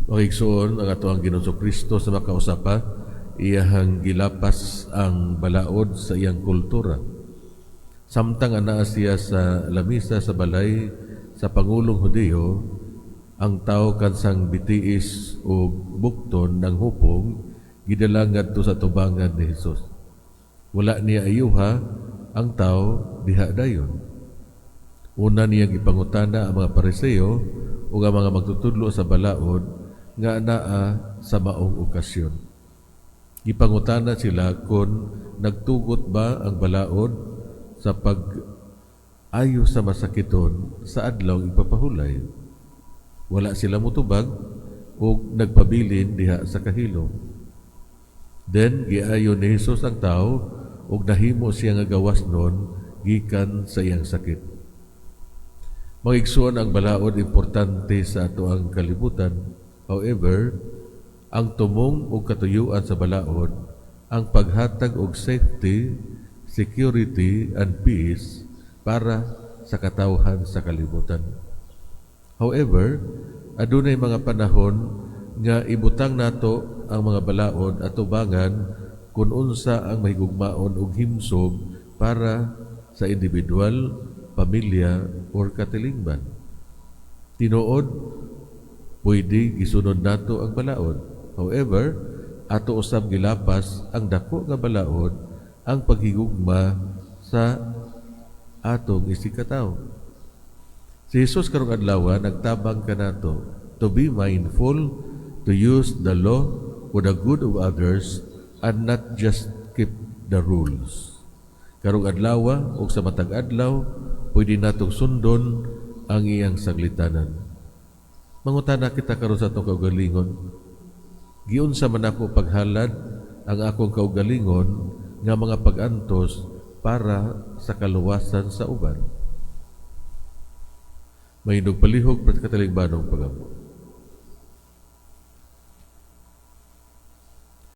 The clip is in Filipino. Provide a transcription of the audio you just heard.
Makigsuon ang ato ang Ginoong Kristo sa makausapa, iyahang gilapas ang balaod sa iyang kultura. Samtang anaa siya sa lamisa sa balay sa Pangulong Hudiyo, ang tao kansang bitiis o bukton ng hupong gidala ngadto sa tubangan ni Hesus. Wala niya ayuha ang tao diha dayon. Una niya gipangutana ang mga Pariseo o ang mga magtutudlo sa balaod nga naa sa maong okasyon. Gipangutana sila kung nagtugot ba ang balaod sa pag-ayo sa masakiton sa adlaw ipapahulay. Wala sila mutubag o nagpabilin diha sa kahilom. Then giayo ni Jesus ang tao ug nahimo siya nga gawas nun gikan sa iyang sakit. Magigsuon ang balaod importante sa ato ang kalibutan. However, ang tumong o katuyuan sa balaod, ang paghatag og safety, security, and peace para sa katawhan sa kalibutan. However, adunay mga panahon nga ibutang nato ang mga balaod at tubangan kung unsa ang mahigugmaon og himsog para sa individual, pamilya, or katilingban. Tinuod, pwede gisunod nato ang balaod. However, ato usab gilapas ang dako nga balaod ang paghigugma sa atong isikataw. Si Jesus karong adlaw nagtabang kanato to be mindful, to use the law for the good of others and not just keep the rules. Karong adlaw o sa matag adlaw, pwede natong sundon ang iyang saglitanan. Mangutana kita karon sa atong kaugalingon, giunsa man ako paghalad ang akong kaugalingon nga mga pag-antos para sa kaluwasan sa uban. May nagpalihog prat katalingbanong pagamo.